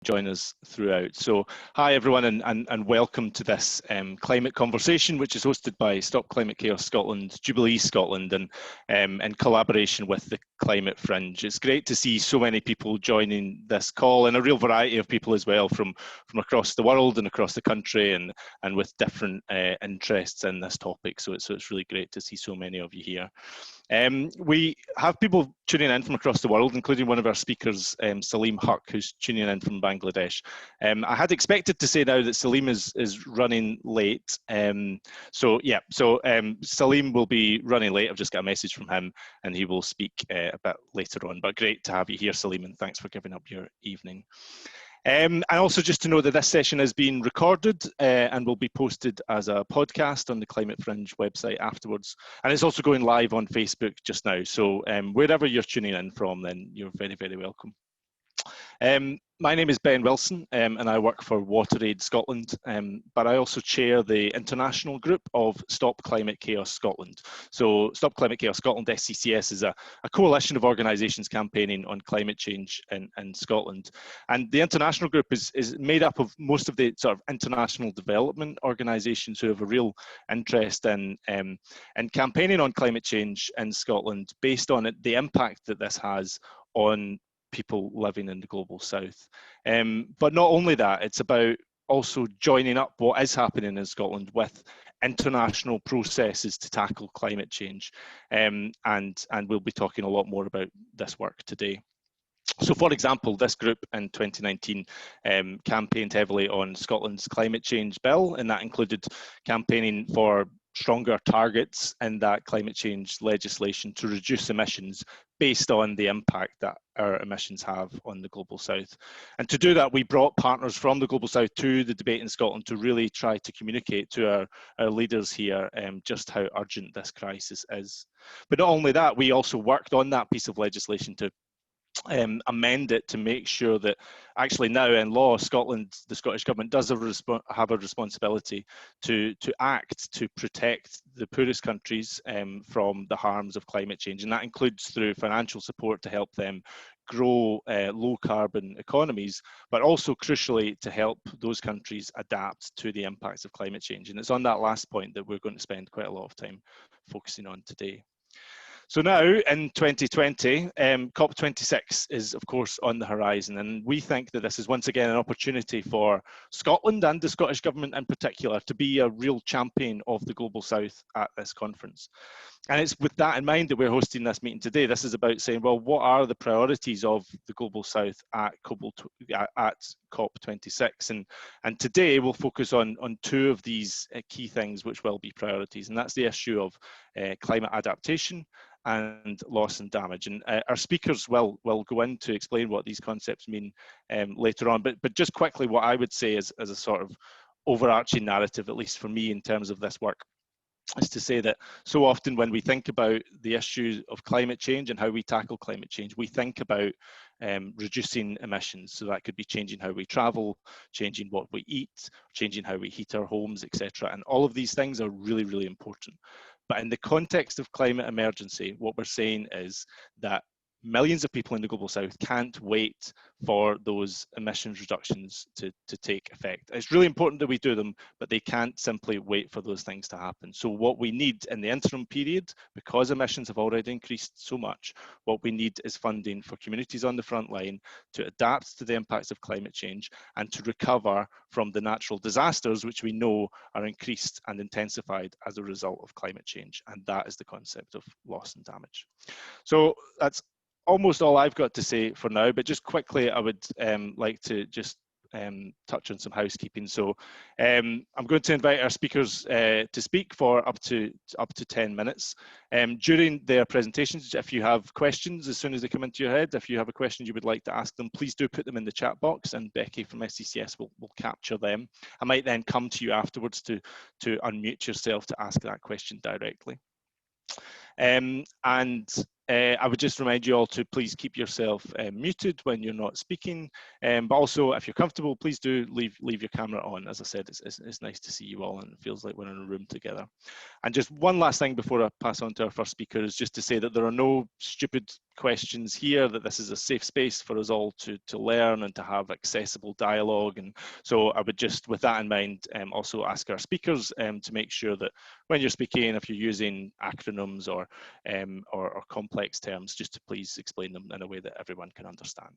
join us throughout. So hi everyone, and welcome to this climate conversation, which is hosted by Stop Climate Chaos Scotland, Jubilee Scotland, and in collaboration with the Climate Fringe. It's great to see so many people joining this call, and a real variety of people as well from across the world and across the country, and with different interests in this topic. So it's really great to see so many of you here. We have people tuning in from across the world, including one of our speakers, Selim Huck, who's tuning in from Bangladesh. I had expected to say now that Selim is running late. Selim will be running late. I've just got a message from him, and he will speak a bit later on. But great to have you here, Selim, and thanks for giving up your evening. And also just to know that this session is being recorded and will be posted as a podcast on the Climate Fringe website afterwards. And it's also going live on Facebook just now. So wherever you're tuning in from, then you're very, very welcome. My name is Ben Wilson, and I work for WaterAid Scotland, but I also chair the international group of Stop Climate Chaos Scotland. So Stop Climate Chaos Scotland, SCCS, is a coalition of organisations campaigning on climate change in Scotland. And the international group is made up of most of the sort of international development organisations who have a real interest in campaigning on climate change in Scotland based on the impact that this has on people living in the global south. But not only that, it's about also joining up what is happening in Scotland with international processes to tackle climate change. And we'll be talking a lot more about this work today. So for example, this group in 2019 campaigned heavily on Scotland's climate change bill, and that included campaigning for stronger targets in that climate change legislation to reduce emissions based on the impact that our emissions have on the global south. And to do that, we brought partners from the global south to the debate in Scotland to really try to communicate to our leaders here just how urgent this crisis is. But not only that, we also worked on that piece of legislation to amend it to make sure that actually now in law, Scotland, the Scottish Government does have a responsibility to act to protect the poorest countries from the harms of climate change. And that includes through financial support to help them grow low carbon economies, but also crucially to help those countries adapt to the impacts of climate change. And it's on that last point that we're going to spend quite a lot of time focusing on today. So now in 2020, COP26 is of course on the horizon, and we think that this is once again an opportunity for Scotland and the Scottish Government in particular to be a real champion of the Global South at this conference. And it's with that in mind that we're hosting this meeting today. This is about saying, well, what are the priorities of the Global South at COP26? And today we'll focus on two of these key things which will be priorities, and that's the issue of climate adaptation and loss and damage. And our speakers will go in to explain what these concepts mean later on. But just quickly, what I would say is as a sort of overarching narrative, at least for me in terms of this work, is to say that so often when we think about the issue of climate change and how we tackle climate change, we think about reducing emissions. So that could be changing how we travel, changing what we eat, changing how we heat our homes, etc. And all of these things are really, really important. But in the context of climate emergency, what we're saying is that millions of people in the global south can't wait for those emissions reductions to take effect. It's really important that we do them, but they can't simply wait for those things to happen. So what we need in the interim period, because emissions have already increased so much, what we need is funding for communities on the front line to adapt to the impacts of climate change and to recover from the natural disasters which we know are increased and intensified as a result of climate change. And that is the concept of loss and damage. So that's almost all I've got to say for now, but just quickly I would like to just touch on some housekeeping. So I'm going to invite our speakers to speak for up to 10 minutes. During their presentations, if you have questions, as soon as they come into your head, if you have a question you would like to ask them, please do put them in the chat box, and Becky from SCCS will capture them. I might then come to you afterwards to unmute yourself to ask that question directly. I would just remind you all to please keep yourself muted when you're not speaking, but also if you're comfortable, please do leave your camera on. As I said, it's nice to see you all, and it feels like we're in a room together. And just one last thing before I pass on to our first speaker is just to say that there are no stupid questions here, that this is a safe space for us all to learn and to have accessible dialogue. And so I would just, with that in mind, also ask our speakers to make sure that when you're speaking, if you're using acronyms or complex terms, just to please explain them in a way that everyone can understand.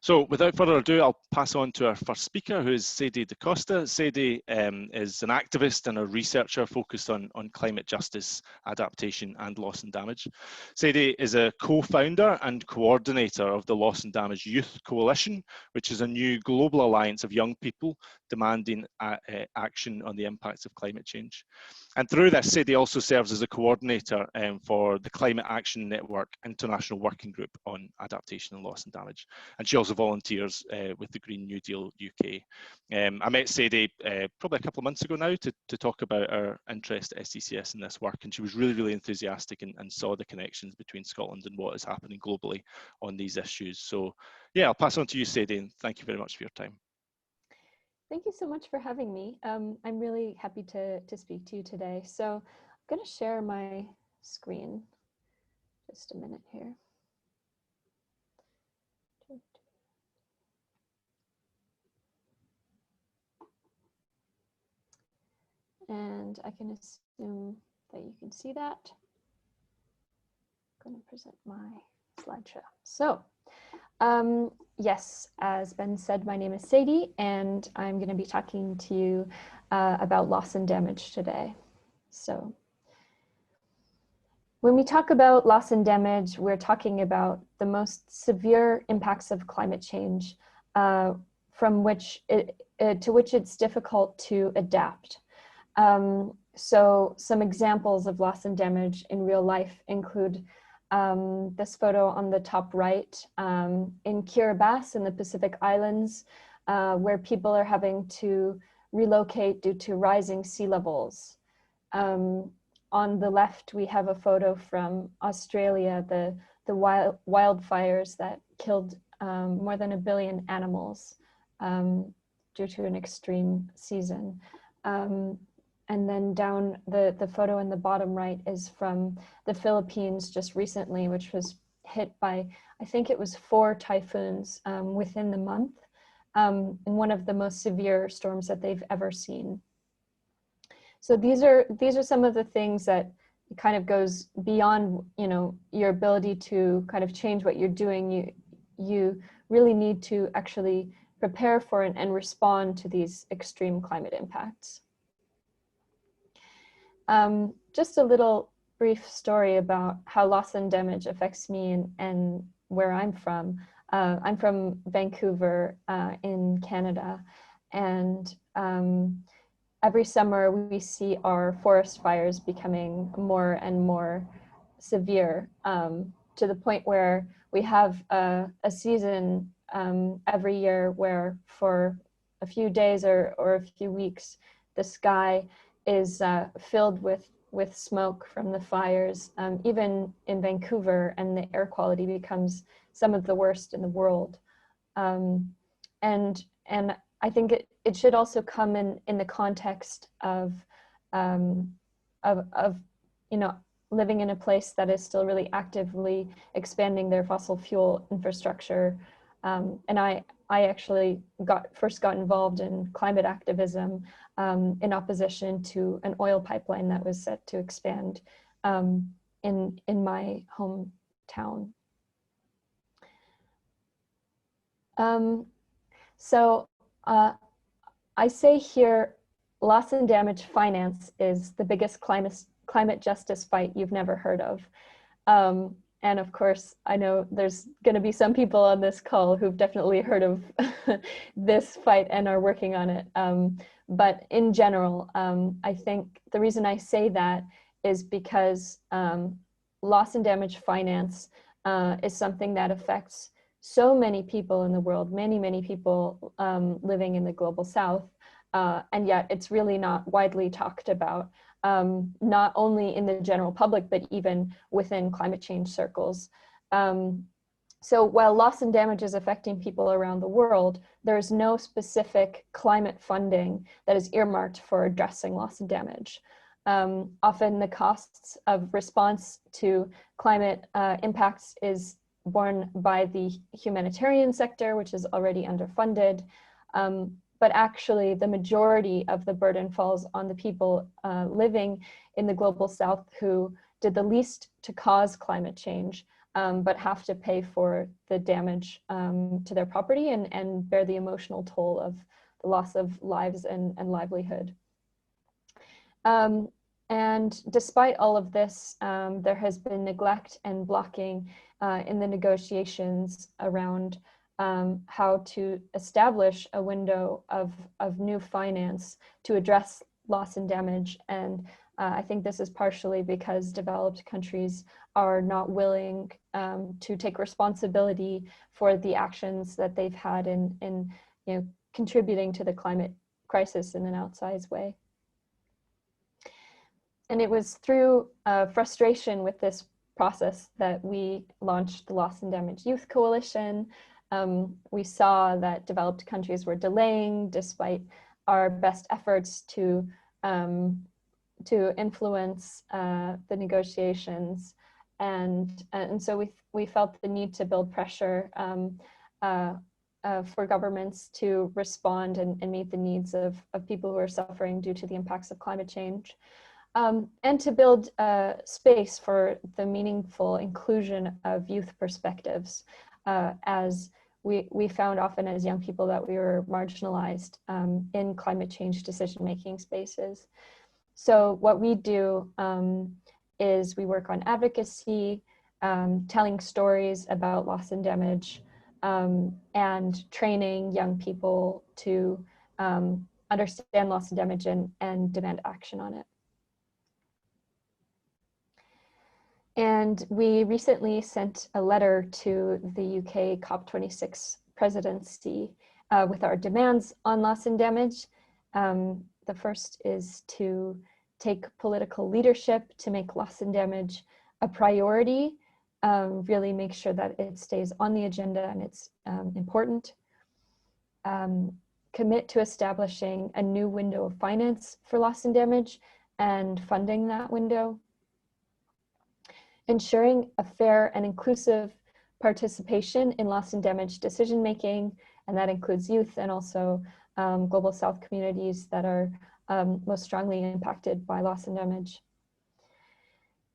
So without further ado, I'll pass on to our first speaker, who is Sadie de Coste. Sadie is an activist and a researcher focused on climate justice, adaptation and loss and damage. Sadie is a co-founder and coordinator of the Loss and Damage Youth Coalition, which is a new global alliance of young people demanding action on the impacts of climate change. And through this, Sadie also serves as a coordinator for the Climate Action Network International Working Group on Adaptation and Loss and Damage. And she also volunteers with the Green New Deal UK. I met Sadie probably a couple of months ago now to talk about our interest at SCCS in this work, and she was really, really enthusiastic and saw the connections between Scotland and what is happening globally on these issues. So yeah, I'll pass on to you, Sadie, and thank you very much for your time. Thank you so much for having me. I'm really happy to speak to you today. So I'm going to share my screen. Just a minute here. And I can assume that you can see that. I'm going to present my slideshow. So yes, as Ben said, my name is Sadie, and I'm going to be talking to you about loss and damage today. So when we talk about loss and damage, we're talking about the most severe impacts of climate change from which to which it's difficult to adapt. So some examples of loss and damage in real life include this photo on the top right in Kiribati in the Pacific Islands, where people are having to relocate due to rising sea levels. On the left, we have a photo from Australia, the wildfires that killed more than 1 billion animals due to an extreme season. And then down the photo in the bottom right is from the Philippines just recently, which was hit by, I think it was 4 typhoons within the month, in one of the most severe storms that they've ever seen. So these are some of the things that kind of goes beyond, you know, your ability to kind of change what you're doing. You really need to actually prepare for and respond to these extreme climate impacts. Just a little brief story about how loss and damage affects me and where I'm from. I'm from Vancouver in Canada, and every summer we see our forest fires becoming more and more severe, to the point where we have a season every year where for a few days or a few weeks, the sky is filled with smoke from the fires, even in Vancouver, and the air quality becomes some of the worst in the world. And I think it should also come in the context of you know, living in a place that is still really actively expanding their fossil fuel infrastructure. And I actually first got involved in climate activism in opposition to an oil pipeline that was set to expand in my hometown. So I say here, loss and damage finance is the biggest climate justice fight you've never heard of. And of course, I know there's going to be some people on this call who've definitely heard of this fight and are working on it. But in general, I think the reason I say that is because loss and damage finance is something that affects so many people in the world, many people living in the global south, and yet it's really not widely talked about. not only in the general public, but even within climate change circles. So while loss and damage is affecting people around the world, there is no specific climate funding that is earmarked for addressing loss and damage. Often the costs of response to climate impacts is borne by the humanitarian sector, which is already underfunded. But actually the majority of the burden falls on the people living in the global south who did the least to cause climate change, but have to pay for the damage to their property and bear the emotional toll of the loss of lives and livelihood. And despite all of this, there has been neglect and blocking in the negotiations around how to establish a window of new finance to address loss and damage. And I think this is partially because developed countries are not willing to take responsibility for the actions that they've had in contributing to the climate crisis in an outsized way. And it was through frustration with this process that we launched the Loss and Damage Youth Coalition. We saw that developed countries were delaying despite our best efforts to influence the negotiations. And so we felt the need to build pressure for governments to respond and meet the needs of people who are suffering due to the impacts of climate change. And to build space for the meaningful inclusion of youth perspectives, as we found often as young people that we were marginalized in climate change decision-making spaces. So what we do is we work on advocacy, telling stories about loss and damage, and training young people to understand loss and damage and demand action on it. And we recently sent a letter to the UK COP26 presidency with our demands on loss and damage. The first is to take political leadership to make loss and damage a priority, really make sure that it stays on the agenda and it's important. Commit to establishing a new window of finance for loss and damage and funding that window. Ensuring a fair and inclusive participation in loss and damage decision-making, and that includes youth and also Global South communities that are most strongly impacted by loss and damage.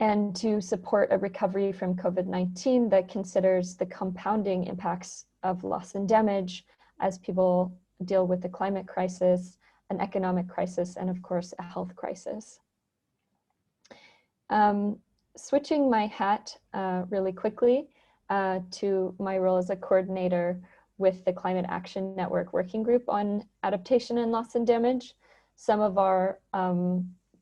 And to support a recovery from COVID-19 that considers the compounding impacts of loss and damage as people deal with the climate crisis, an economic crisis, and of course, a health crisis. Switching my hat really quickly to my role as a coordinator with the Climate Action Network Working Group on Adaptation and Loss and Damage. Some of our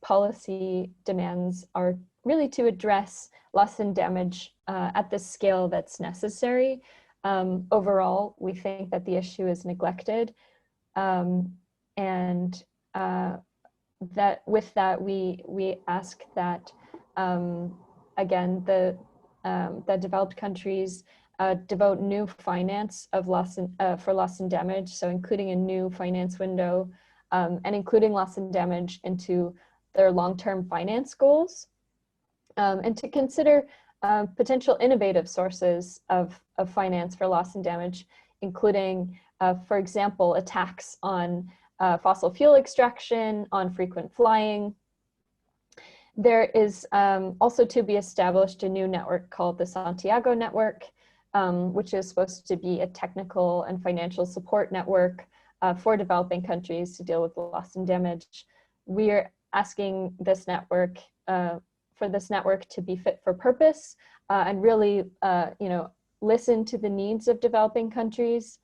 policy demands are really to address loss and damage at the scale that's necessary. Overall, we think that the issue is neglected, and that with that we ask that again, that developed countries devote new finance of for loss and damage, so including a new finance window and including loss and damage into their long-term finance goals, and to consider potential innovative sources of finance for loss and damage, including, for example, a tax on fossil fuel extraction, on frequent flying. There is also to be established a new network called the Santiago Network, which is supposed to be a technical and financial support network for developing countries to deal with loss and damage. We're asking this network, for this network to be fit for purpose and really, listen to the needs of developing countries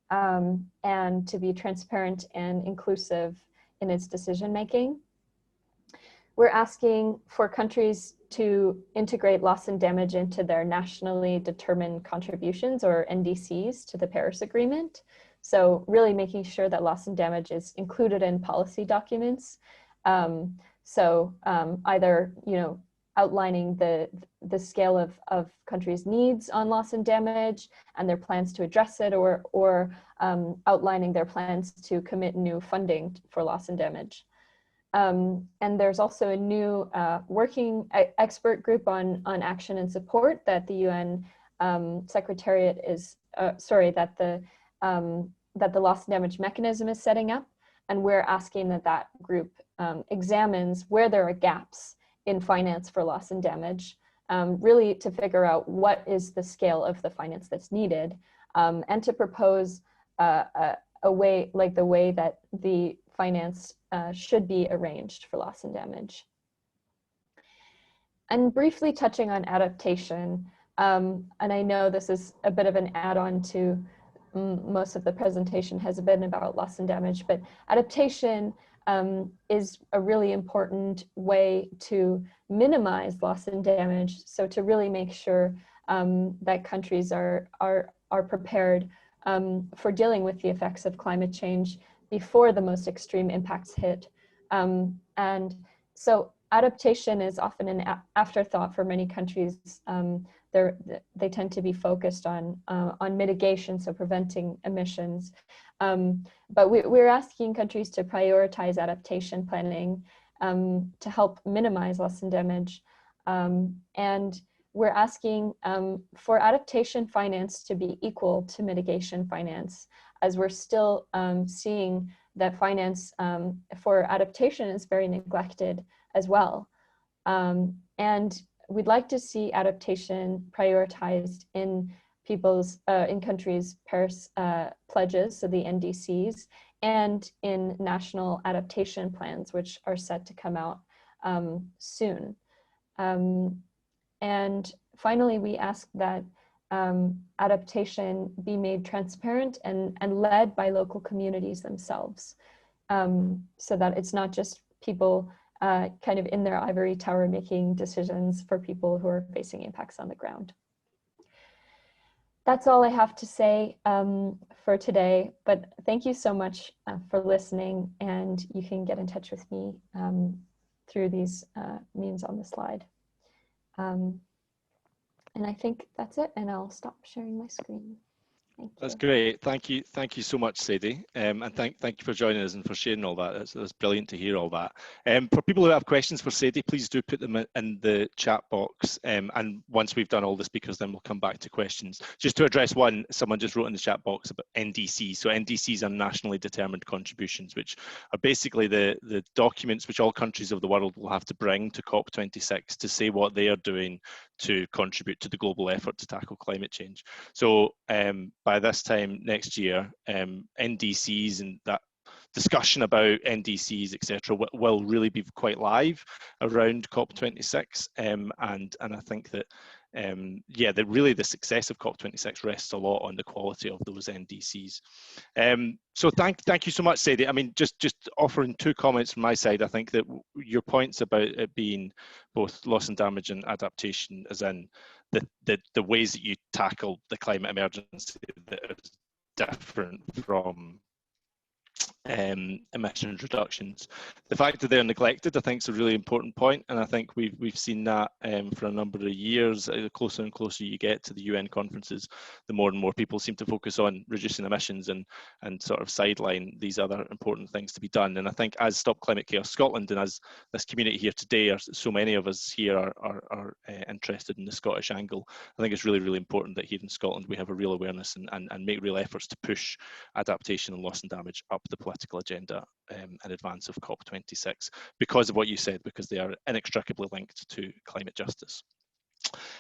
and to be transparent and inclusive in its decision making. We're asking for countries to integrate loss and damage into their nationally determined contributions, or NDCs, to the Paris Agreement. So really making sure that loss and damage is included in policy documents. So either, you know, outlining the scale of countries' needs on loss and damage and their plans to address it, or outlining their plans to commit new funding for loss and damage. And there's also a new working expert group on action and support that the UN Secretariat is, that the loss and damage mechanism is setting up. And we're asking that group examines where there are gaps in finance for loss and damage, really to figure out what is the scale of the finance that's needed, and to propose a way, like the way that the finance should be arranged for loss and damage. And briefly touching on adaptation, and I know this is a bit of an add-on to most of the presentation has been about loss and damage, but adaptation is a really important way to minimize loss and damage. So to really make sure that countries are prepared for dealing with the effects of climate change before the most extreme impacts hit. And so adaptation is often an afterthought for many countries. They tend to be focused on mitigation, so preventing emissions. But we're asking countries to prioritize adaptation planning to help minimize loss and damage. And we're asking for adaptation finance to be equal to mitigation finance, as we're still seeing that finance for adaptation is very neglected as well. And we'd like to see adaptation prioritized in countries' Paris pledges, so the NDCs, and in national adaptation plans, which are set to come out soon. And finally, we ask that adaptation be made transparent and led by local communities themselves, so that it's not just people kind of in their ivory tower making decisions for people who are facing impacts on the ground. That's all I have to say for today, but thank you so much for listening, and you can get in touch with me through these means on the slide. And I think that's it, and I'll stop sharing my screen. Thank you. That's great. Thank you so much, Sadie, and thank you for joining us and for sharing all that. That's brilliant to hear all that. For people who have questions for Sadie, please do put them in the chat box. And once we've done all the speakers, then we'll come back to questions. Just to address one, someone just wrote in the chat box about NDCs. So NDCs are nationally determined contributions, which are basically the documents which all countries of the world will have to bring to COP26 to say what they are doing to contribute to the global effort to tackle climate change. So by this time next year, NDCs and that discussion about NDCs, etc., will really be quite live around COP26, and I think that that really the success of COP26 rests a lot on the quality of those NDCs. So thank you so much, Sadie. I mean, just offering two comments from my side. I think that your points about it being both loss and damage and adaptation, as in the ways that you tackle the climate emergency that is different from emissions reductions. The fact that they're neglected, I think, is a really important point, and I think we've seen that for a number of years. The closer and closer you get to the UN conferences, the more and more people seem to focus on reducing emissions and sort of sideline these other important things to be done. And I think as Stop Climate Chaos Scotland and as this community here today, so many of us here are interested in the Scottish angle, I think it's really, really important that here in Scotland we have a real awareness and make real efforts to push adaptation and loss and damage up the political agenda in advance of COP26, because of what you said, because they are inextricably linked to climate justice.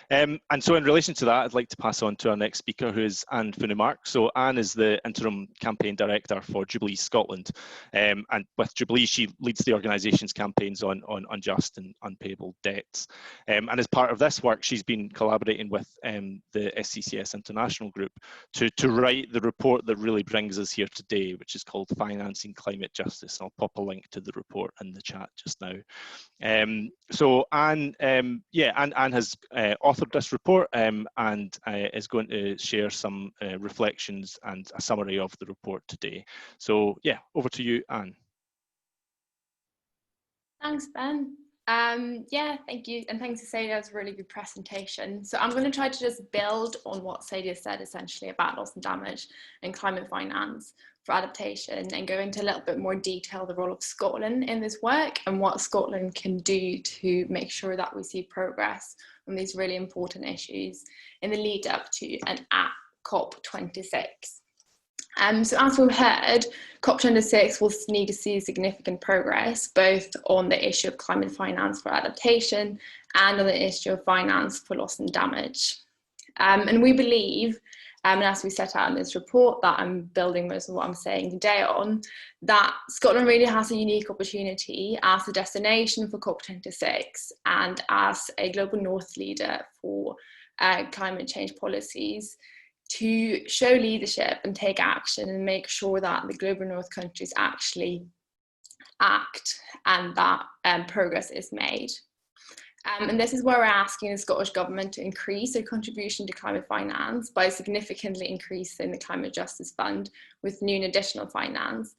And so in relation to that, I'd like to pass on to our next speaker, who is Anne Funnemark. So Anne is the Interim Campaign Director for Jubilee Scotland. And with Jubilee, she leads the organisation's campaigns on unjust and unpayable debts. And as part of this work, she's been collaborating with the SCCS International Group to write the report that really brings us here today, which is called Financing Climate Justice. I'll pop a link to the report in the chat just now. So Anne, Anne has authored this report and is going to share some reflections and a summary of the report today. So yeah, over to you, Anne. Thanks, Ben. Yeah, thank you. And thanks to Sadie, that was a really good presentation. So I'm going to try to just build on what Sadie has said essentially about loss and damage and climate finance for adaptation, and go into a little bit more detail the role of Scotland in this work and what Scotland can do to make sure that we see progress on these really important issues in the lead up to and at COP26. So as we've heard, COP26 will need to see significant progress, both on the issue of climate finance for adaptation and on the issue of finance for loss and damage. And we believe, and as we set out in this report that I'm building most of what I'm saying today on, that Scotland really has a unique opportunity as a destination for COP26 and as a global north leader for climate change policies, to show leadership and take action and make sure that the global north countries actually act and that progress is made. And this is where we're asking the Scottish Government to increase their contribution to climate finance by significantly increasing the Climate Justice Fund with new and additional finance,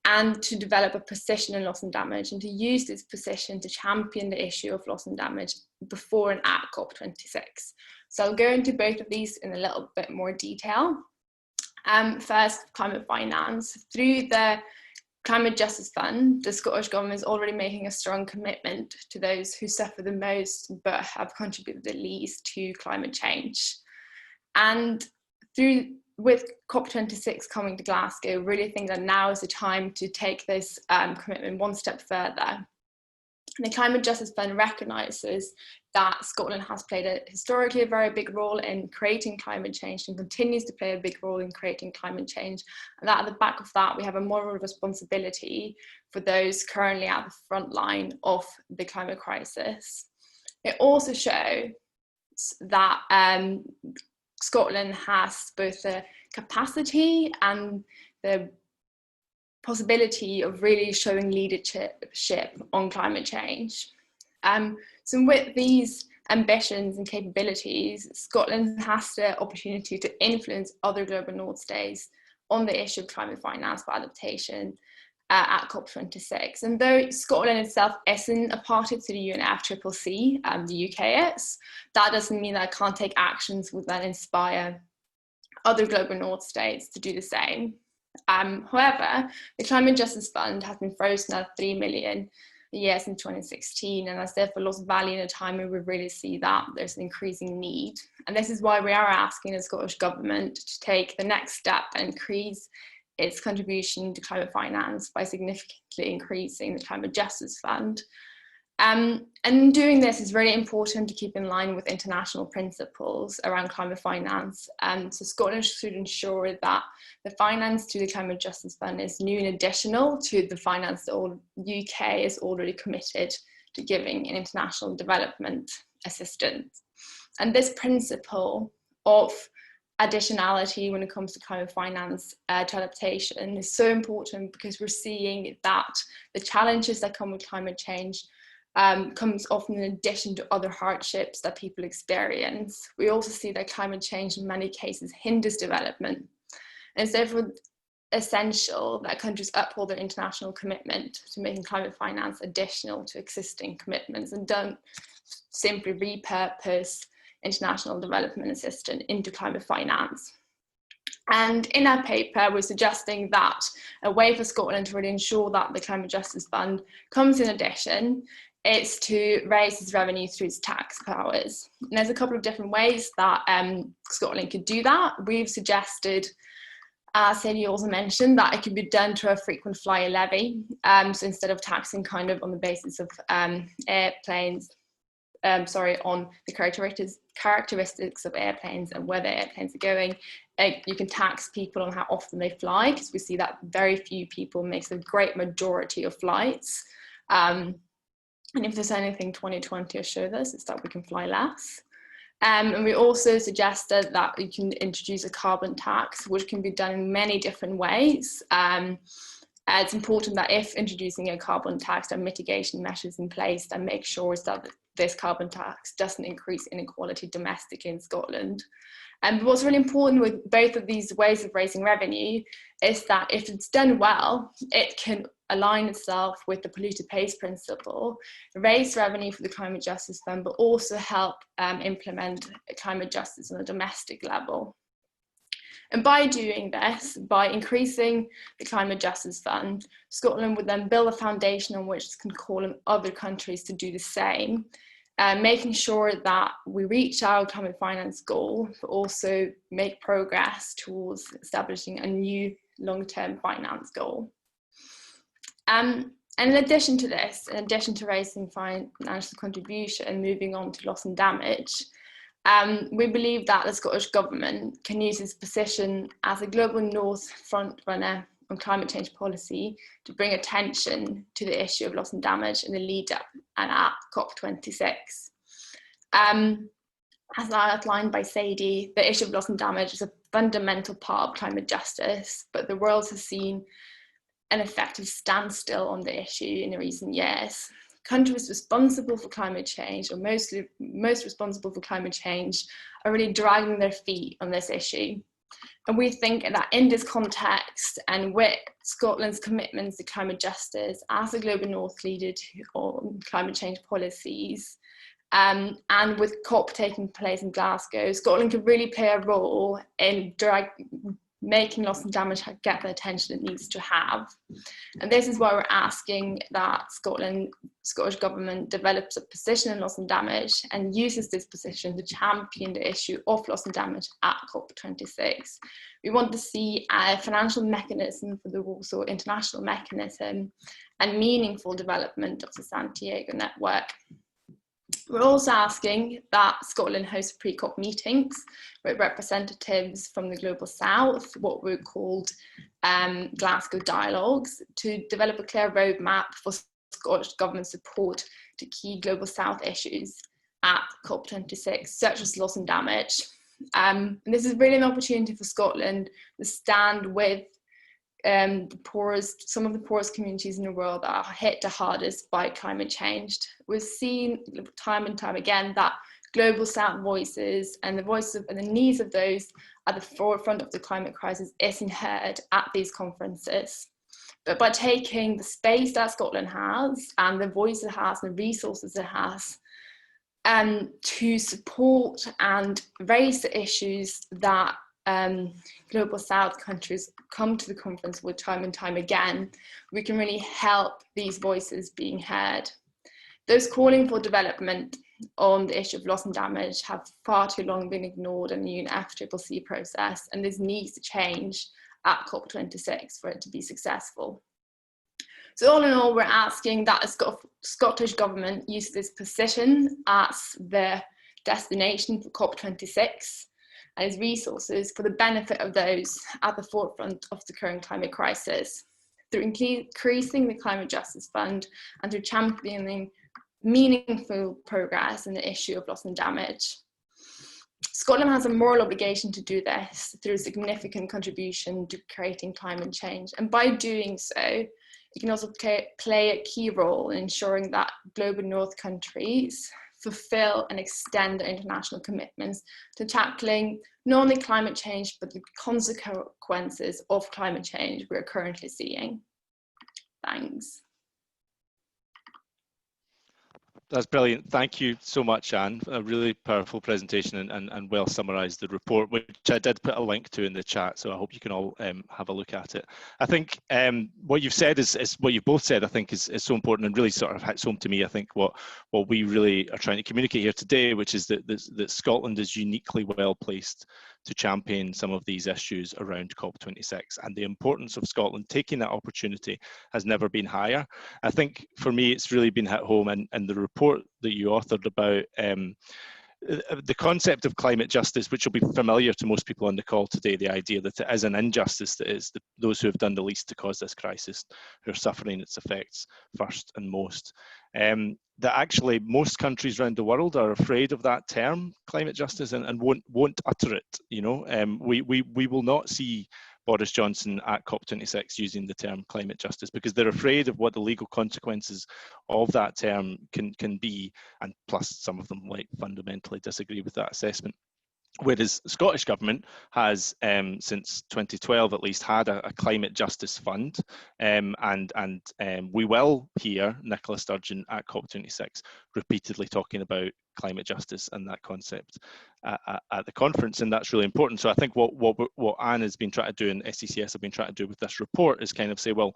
and to develop a position in loss and damage, and to use this position to champion the issue of loss and damage before and at COP26. So I'll go into both of these in a little bit more detail. First, climate finance. Through the Climate Justice Fund, the Scottish Government is already making a strong commitment to those who suffer the most but have contributed the least to climate change. And with COP26 coming to Glasgow, really think that now is the time to take this commitment one step further. The Climate Justice Fund recognises that Scotland has played historically a very big role in creating climate change and continues to play a big role in creating climate change. And that at the back of that, we have a moral responsibility for those currently at the front line of the climate crisis. It also shows that Scotland has both the capacity and the possibility of really showing leadership on climate change. So with these ambitions and capabilities, Scotland has the opportunity to influence other global north states on the issue of climate finance for adaptation at COP26. And though Scotland itself isn't a party to the UNFCCC, the UK is, that doesn't mean that it can't take actions that then inspire other global north states to do the same. However, the Climate Justice Fund has been frozen at 3 million a year since 2016, and has therefore lost value in a time where we really see that there's an increasing need. And this is why we are asking the Scottish Government to take the next step and increase its contribution to climate finance by significantly increasing the Climate Justice Fund. And doing this is really important to keep in line with international principles around climate finance. So Scotland should ensure that the finance to the Climate Justice Fund is new and additional to the finance that all UK is already committed to giving in international development assistance. And this principle of additionality when it comes to climate finance to adaptation is so important, because we're seeing that the challenges that come with climate change comes often in addition to other hardships that people experience. We also see that climate change in many cases hinders development. And it's therefore essential that countries uphold their international commitment to making climate finance additional to existing commitments, and don't simply repurpose international development assistance into climate finance. And in our paper, we're suggesting that a way for Scotland to really ensure that the Climate Justice Fund comes in addition is to raise its revenue through its tax powers. And there's a couple of different ways that Scotland could do that. We've suggested, as Sadie also mentioned, that it could be done through a frequent flyer levy. So instead of taxing kind of on the basis of airplanes, on the characteristics of airplanes and where the airplanes are going, you can tax people on how often they fly, because we see that very few people makes a great majority of flights. And if there's anything 2020 will show us, it's that we can fly less. And we also suggested that you can introduce a carbon tax, which can be done in many different ways. It's important that if introducing a carbon tax, there are mitigation measures in place that make sure that this carbon tax doesn't increase inequality domestically in Scotland. And what's really important with both of these ways of raising revenue is that if it's done well, it can align itself with the polluter pays principle, raise revenue for the Climate Justice Fund, but also help implement climate justice on a domestic level. And by doing this, by increasing the Climate Justice Fund, Scotland would then build a foundation on which it can call on other countries to do the same, making sure that we reach our climate finance goal, but also make progress towards establishing a new long-term finance goal. And in addition to this, in addition to raising financial contribution and moving on to loss and damage, we believe that the Scottish Government can use its position as a global North front runner on climate change policy to bring attention to the issue of loss and damage in the lead up and at COP26. As outlined by Sadie, the issue of loss and damage is a fundamental part of climate justice, but the world has seen an effective standstill on the issue in the recent years. Countries responsible for climate change, or most responsible for climate change, are really dragging their feet on this issue. And we think that in this context, and with Scotland's commitments to climate justice as a global North leader on climate change policies, and with COP taking place in Glasgow, Scotland could really play a role in making loss and damage get the attention it needs to have. And this is why we're asking that Scottish Government develops a position in loss and damage and uses this position to champion the issue of loss and damage at COP26. We want to see a financial mechanism for the also international mechanism and meaningful development of the Santiago network. We're also asking that Scotland host pre-COP meetings with representatives from the Global South, what we called Glasgow Dialogues, to develop a clear roadmap for Scottish Government support to key Global South issues at COP26, such as loss and damage. And this is really an opportunity for Scotland to stand with some of the poorest communities in the world that are hit the hardest by climate change. We've seen time and time again that global South voices and the voices and the needs of those at the forefront of the climate crisis isn't heard at these conferences. But by taking the space that Scotland has and the voice it has and the resources it has to support and raise the issues that Global South countries come to the conference with time and time again, we can really help these voices being heard. Those calling for development on the issue of loss and damage have far too long been ignored in the UNFCCC process, and this needs to change at COP26 for it to be successful. So all in all, we're asking that the Scottish Government use this position as the destination for COP26 and its resources for the benefit of those at the forefront of the current climate crisis, through increasing the Climate Justice Fund and through championing meaningful progress in the issue of loss and damage. Scotland has a moral obligation to do this through a significant contribution to creating climate change, and by doing so, it can also play a key role in ensuring that global North countries fulfill and extend their international commitments to tackling not only climate change, but the consequences of climate change we're currently seeing. Thanks. That's brilliant. Thank you so much, Anne. A really powerful presentation and well summarised the report, which I did put a link to in the chat, so I hope you can all have a look at it. I think what you've said is what you've both said, I think is so important and really sort of hits home to me. I think what we really are trying to communicate here today, which is that Scotland is uniquely well placed to champion some of these issues around COP26, and the importance of Scotland taking that opportunity has never been higher. I think for me it's really been hit home, and the report that you authored about the concept of climate justice, which will be familiar to most people on the call today, the idea that it is an injustice that is those who have done the least to cause this crisis who are suffering its effects first and most. That actually most countries around the world are afraid of that term, climate justice, and won't utter it. You know, we will not see Boris Johnson at COP26 using the term climate justice because they're afraid of what the legal consequences of that term can be, and plus some of them like fundamentally disagree with that assessment. Whereas the Scottish Government has, since 2012 at least, had a climate justice fund, and we will hear Nicola Sturgeon at COP26 repeatedly talking about climate justice and that concept at the conference, and that's really important. So I think what Anne has been trying to do and SCCS have been trying to do with this report is kind of say, well,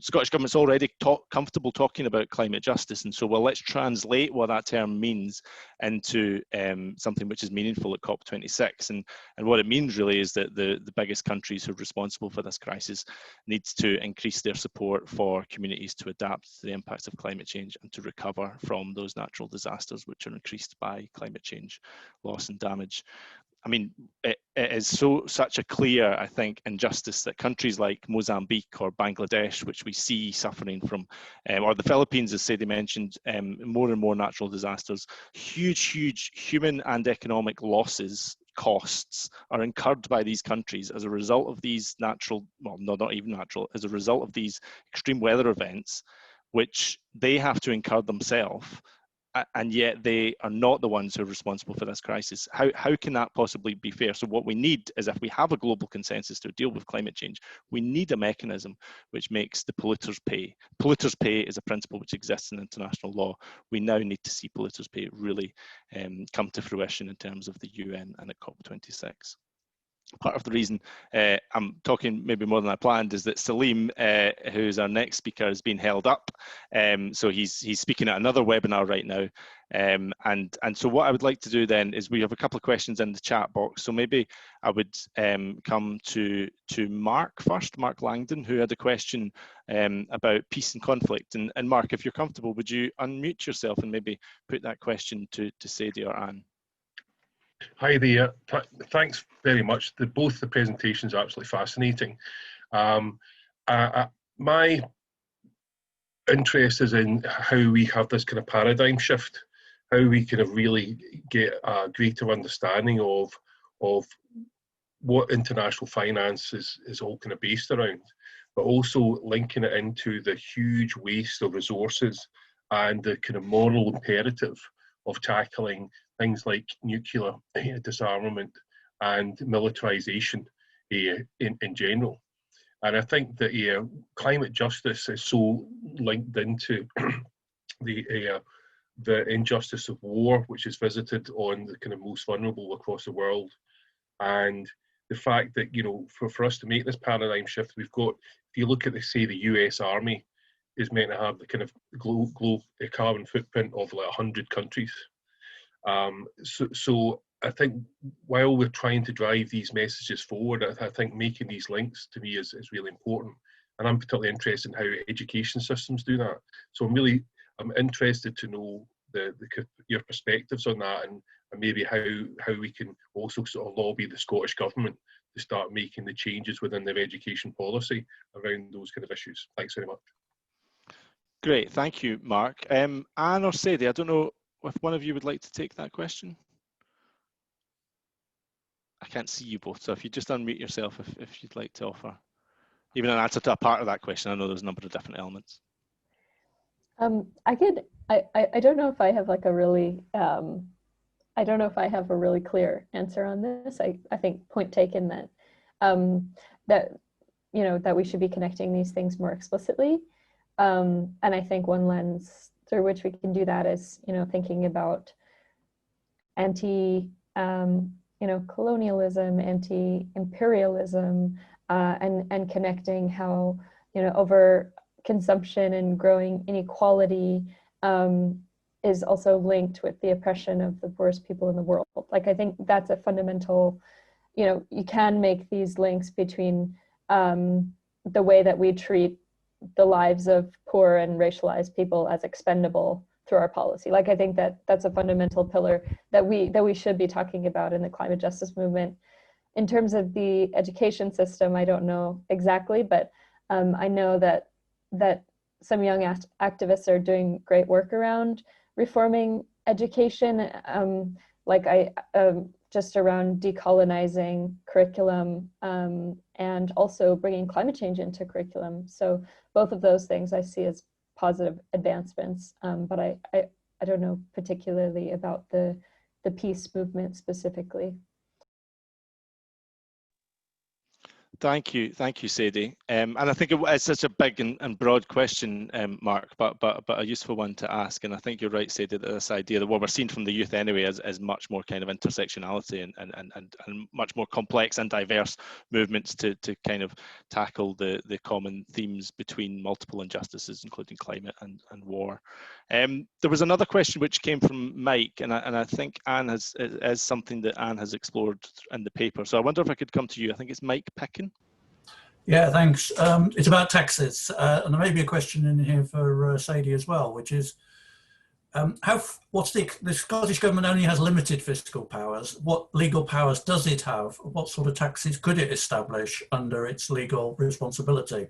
Scottish Government's already comfortable talking about climate justice, and so let's translate what that term means into something which is meaningful at COP26. And what it means really is that the biggest countries who are responsible for this crisis needs to increase their support for communities to adapt to the impacts of climate change and to recover from those natural disasters which are increased by climate change loss and damage. I mean, it is such a clear, I think, injustice that countries like Mozambique or Bangladesh, which we see suffering from, or the Philippines, as Sadie mentioned, more and more natural disasters, huge human and economic losses, costs are incurred by these countries as a result of these natural, well, no, not even natural, as a result of these extreme weather events, which they have to incur themselves. And yet they are not the ones who are responsible for this crisis. How can that possibly be fair? So what we need is, if we have a global consensus to deal with climate change, we need a mechanism which makes the polluters pay. Polluters pay is a principle which exists in international law. We now need to see polluters pay really come to fruition in terms of the UN and at COP26. Part of the reason I'm talking maybe more than I planned is that Selim, who's our next speaker, has been held up. So he's speaking at another webinar right now. And so what I would like to do then is, we have a couple of questions in the chat box. So maybe I would come to Mark first, Mark Langdon, who had a question about peace and conflict. And Mark, if you're comfortable, would you unmute yourself and maybe put that question to Sadie or Anne? Hi there. Thanks very much. Both the presentations are absolutely fascinating. My interest is in how we have this kind of paradigm shift, how we kind of really get a greater understanding of what international finance is all kind of based around, but also linking it into the huge waste of resources and the kind of moral imperative of tackling things like nuclear disarmament and militarization in general. And I think that climate justice is so linked into the injustice of war, which is visited on the kind of most vulnerable across the world. And the fact that, for us to make this paradigm shift, we've got, if you look at, say, the US Army is meant to have the kind of global carbon footprint of like 100 countries. So I think while we're trying to drive these messages forward, I think making these links to me is really important. And I'm particularly interested in how education systems do that. So I'm interested to know your perspectives on that, and maybe how we can also sort of lobby the Scottish Government to start making the changes within their education policy around those kind of issues. Thanks very much. Great, thank you, Mark. Anne or Sadie, I don't know if one of you would like to take that question. I can't see you both, so if you just unmute yourself if you'd like to offer even an answer to a part of that question. I know there's a number of different elements. I don't know if I have like a really I don't know if I have a really clear answer on this. I think point taken that that we should be connecting these things more explicitly. And I think one lens through which we can do that is, thinking about colonialism, anti-imperialism, and connecting how, over consumption and growing inequality is also linked with the oppression of the poorest people in the world. Like, I think that's a fundamental, you can make these links between the way that we treat the lives of poor and racialized people as expendable through our policy. Like, I think that that's a fundamental pillar that we should be talking about in the climate justice movement. In terms of the education system, I don't know exactly, but I know that some young activists are doing great work around reforming education, just around decolonizing curriculum and also bringing climate change into curriculum. So both of those things I see as positive advancements, but I don't know particularly about the peace movement specifically. Thank you, Sadie. And I think it's such a big and broad question, Mark, but a useful one to ask. And I think you're right, Sadie, that this idea that what we're seeing from the youth anyway is much more kind of intersectionality and much more complex and diverse movements to kind of tackle the common themes between multiple injustices, including climate and war. There was another question which came from Mike, and I think Anne is something that Anne has explored in the paper. So I wonder if I could come to you. I think it's Mike Picken. Yeah, thanks. It's about taxes, and there may be a question in here for Sadie as well, which is the Scottish Government only has limited fiscal powers. What legal powers does it have? What sort of taxes could it establish under its legal responsibility?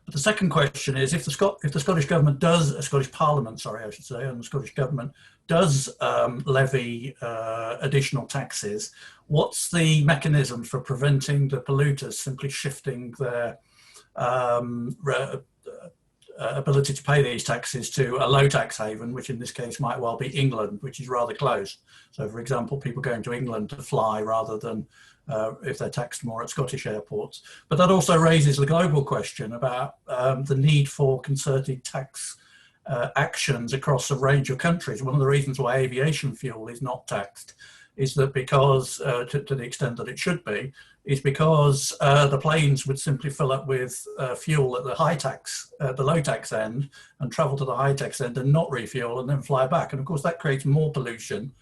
But the second question is, if the Scottish Government does, Scottish Parliament, sorry, I should say, and the Scottish Government does levy additional taxes, what's the mechanism for preventing the polluters simply shifting their ability to pay these taxes to a low tax haven, which in this case might well be England, which is rather close. So for example, people going to England to fly rather than if they're taxed more at Scottish airports. But that also raises the global question about the need for concerted tax actions across a range of countries. One of the reasons why aviation fuel is not taxed is that because, to the extent that it should be, is because the planes would simply fill up with fuel at the low tax end and travel to the high tax end and not refuel and then fly back. And of course that creates more pollution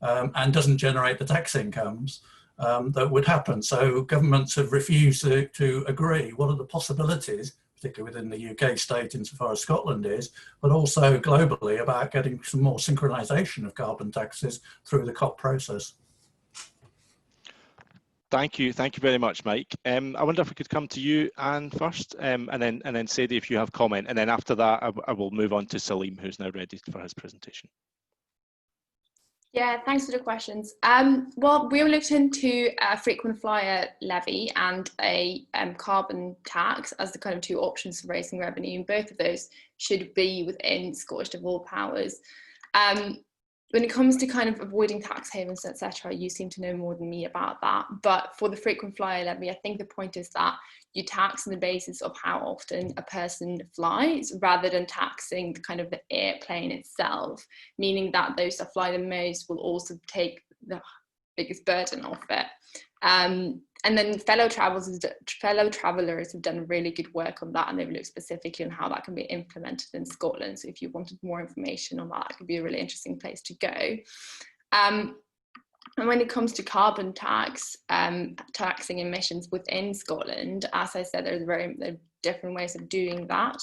and doesn't generate the tax incomes that would happen. So governments have refused to agree what are the possibilities, particularly within the UK state insofar as Scotland is, but also globally about getting some more synchronisation of carbon taxes through the COP process. Thank you very much, Mike. I wonder if we could come to you, Anne, first, and then Sadie, if you have comment, and then after that, I will move on to Selim, who's now ready for his presentation. Yeah, thanks for the questions. Well, we looked into a frequent flyer levy and a carbon tax as the kind of two options for raising revenue, and both of those should be within Scottish devolved powers. When it comes to kind of avoiding tax havens, etc., you seem to know more than me about that. But for the frequent flyer levy, I think the point is that you tax on the basis of how often a person flies rather than taxing the kind of the airplane itself, meaning that those that fly the most will also take the biggest burden of it. And then fellow travelers have done really good work on that, and they've looked specifically on how that can be implemented in Scotland. So if you wanted more information on that, it could be a really interesting place to go. And when it comes to carbon tax, taxing emissions within Scotland, as I said, there are different ways of doing that.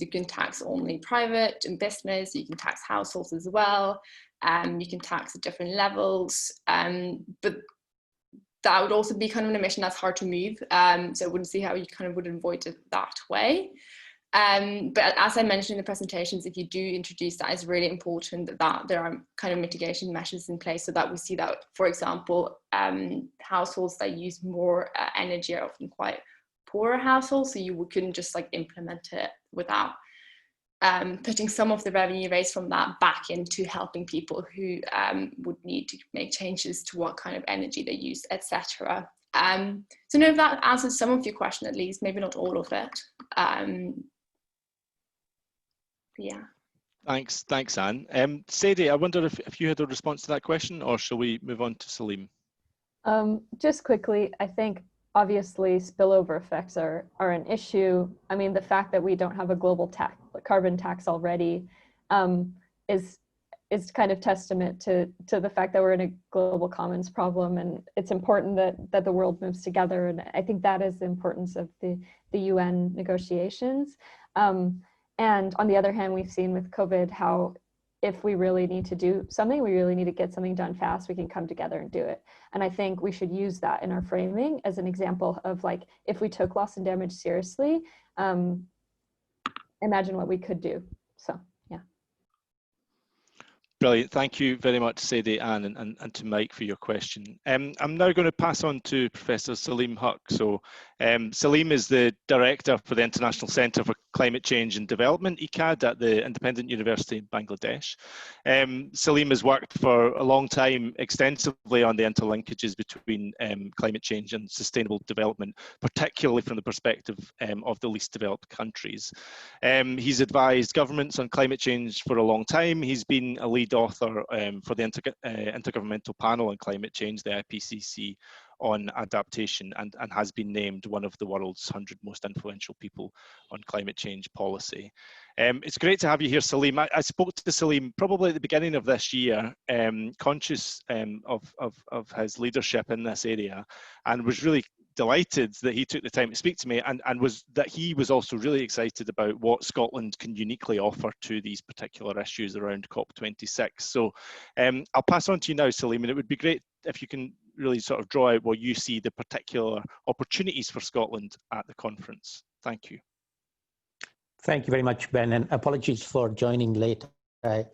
You can tax only private and business, you can tax households as well, you can tax at different levels, but that would also be kind of an emission that's hard to move, so I wouldn't see how you kind of would avoid it that way. But as I mentioned in the presentations, if you do introduce that, it's really important that there are kind of mitigation measures in place so that we see that, for example, households that use more energy are often quite poorer households, so you couldn't just like implement it without putting some of the revenue raised from that back into helping people who would need to make changes to what kind of energy they use, etc. So no, that answers some of your question at least, maybe not all of it. Yeah. Thanks, Anne. Sadie, I wonder if you had a response to that question, or shall we move on to Selim? Just quickly, I think obviously spillover effects are an issue. I mean, the fact that we don't have a global carbon tax already is kind of testament to the fact that we're in a global commons problem, and it's important that the world moves together. And I think that is the importance of the UN negotiations. And on the other hand, we've seen with COVID how if we really need to do something, we really need to get something done fast, we can come together and do it. And I think we should use that in our framing as an example of like, if we took loss and damage seriously, imagine what we could do. So, yeah. Brilliant. Thank you very much, Sadie, Anne, and to Mike for your question. I'm now going to pass on to Professor Selim Huck. So Selim is the Director for the International Centre for Climate Change and Development, ICCCAD, at the Independent University in Bangladesh. Selim has worked for a long time extensively on the interlinkages between climate change and sustainable development, particularly from the perspective of the least developed countries. He's advised governments on climate change for a long time. He's been a lead author for the Intergovernmental Panel on Climate Change, the IPCC, on adaptation, and has been named one of the world's 100 most influential people on climate change policy. It's great to have you here, Selim. I spoke to Selim probably at the beginning of this year, conscious of his leadership in this area, and was really delighted that he took the time to speak to me, and he was also really excited about what Scotland can uniquely offer to these particular issues around COP26. So I'll pass on to you now, Selim, and it would be great if you can really sort of draw out what you see the particular opportunities for Scotland at the conference. Thank you. Thank you very much, Ben, and apologies for joining late. I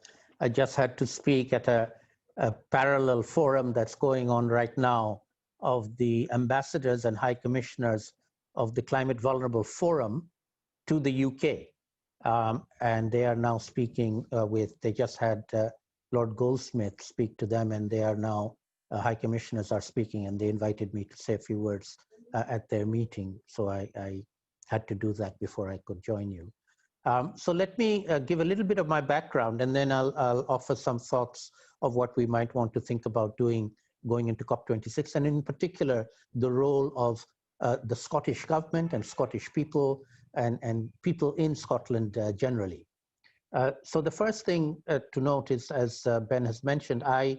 just had to speak at a parallel forum that's going on right now of the ambassadors and high commissioners of the Climate Vulnerable Forum to the UK. And they are now speaking they just had Lord Goldsmith speak to them, and they are now, high commissioners are speaking, and they invited me to say a few words at their meeting. So I had to do that before I could join you. So let me give a little bit of my background, and then I'll offer some thoughts of what we might want to think about doing going into COP26, and in particular, the role of the Scottish government and Scottish people and people in Scotland generally. So the first thing to note is, as Ben has mentioned, I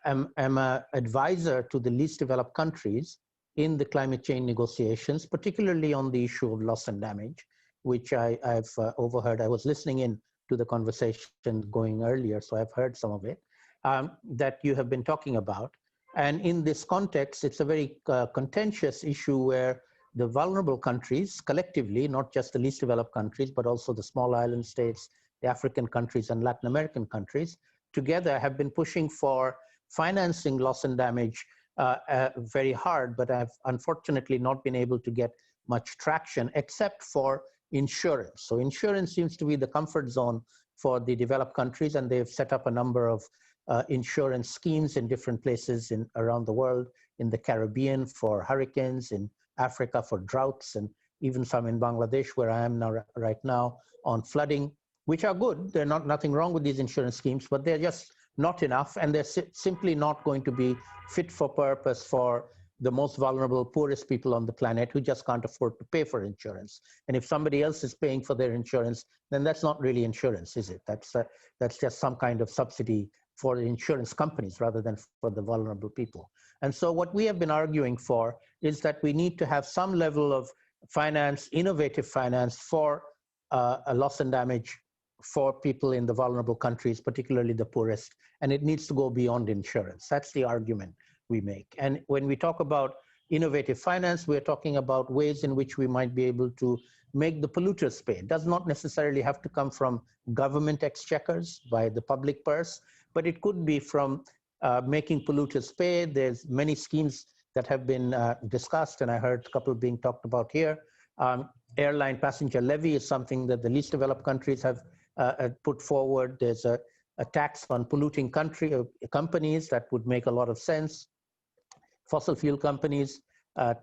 am an advisor to the least developed countries in the climate change negotiations, particularly on the issue of loss and damage, which I've overheard. I was listening in to the conversation going earlier, so I've heard some of it. That you have been talking about. And in this context, it's a very contentious issue where the vulnerable countries collectively, not just the least developed countries, but also the small island states, the African countries and Latin American countries, together have been pushing for financing loss and damage very hard, but have unfortunately not been able to get much traction except for insurance. So insurance seems to be the comfort zone for the developed countries, and they've set up a number of insurance schemes in different places around the world, in the Caribbean for hurricanes, in Africa for droughts, and even some in Bangladesh, where I am now right now, on flooding, which are good. There's nothing wrong with these insurance schemes, but they're just not enough, and they're simply not going to be fit for purpose for the most vulnerable, poorest people on the planet who just can't afford to pay for insurance. And if somebody else is paying for their insurance, then that's not really insurance, is it? That's just some kind of subsidy for the insurance companies rather than for the vulnerable people. And so what we have been arguing for is that we need to have some level of finance, innovative finance for a loss and damage for people in the vulnerable countries, particularly the poorest, and it needs to go beyond insurance. That's the argument we make. And when we talk about innovative finance, we're talking about ways in which we might be able to make the polluters pay. It does not necessarily have to come from government exchequers by the public purse, but it could be from making polluters pay. There's many schemes that have been discussed, and I heard a couple being talked about here. Airline passenger levy is something that the least developed countries have put forward. There's a tax on polluting companies that would make a lot of sense. Fossil fuel companies,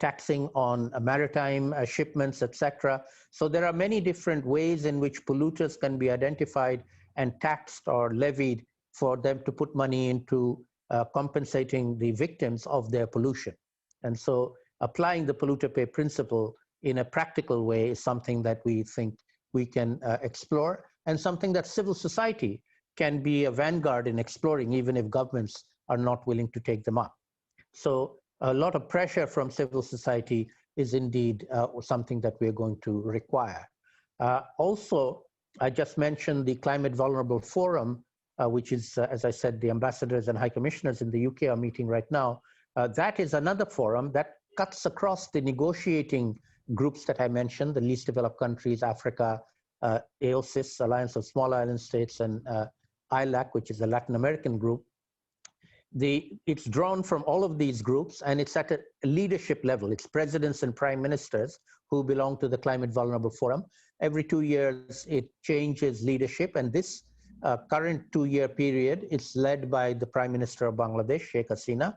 taxing on maritime shipments, etc. So there are many different ways in which polluters can be identified and taxed or levied for them to put money into compensating the victims of their pollution. And so applying the polluter pay principle in a practical way is something that we think we can explore, and something that civil society can be a vanguard in exploring, even if governments are not willing to take them up. So a lot of pressure from civil society is indeed something that we're going to require. Also, I just mentioned the Climate Vulnerable Forum, which is, as I said, the ambassadors and high commissioners in the UK are meeting right now. That is another forum that cuts across the negotiating groups that I mentioned, the least developed countries, Africa, AOSIS, Alliance of Small Island States, and ILAC, which is a Latin American group. It's drawn from all of these groups, and it's at a leadership level. It's presidents and prime ministers who belong to the Climate Vulnerable Forum. Every 2 years, it changes leadership, and this current 2-year period is led by the Prime Minister of Bangladesh, Sheikh Hasina,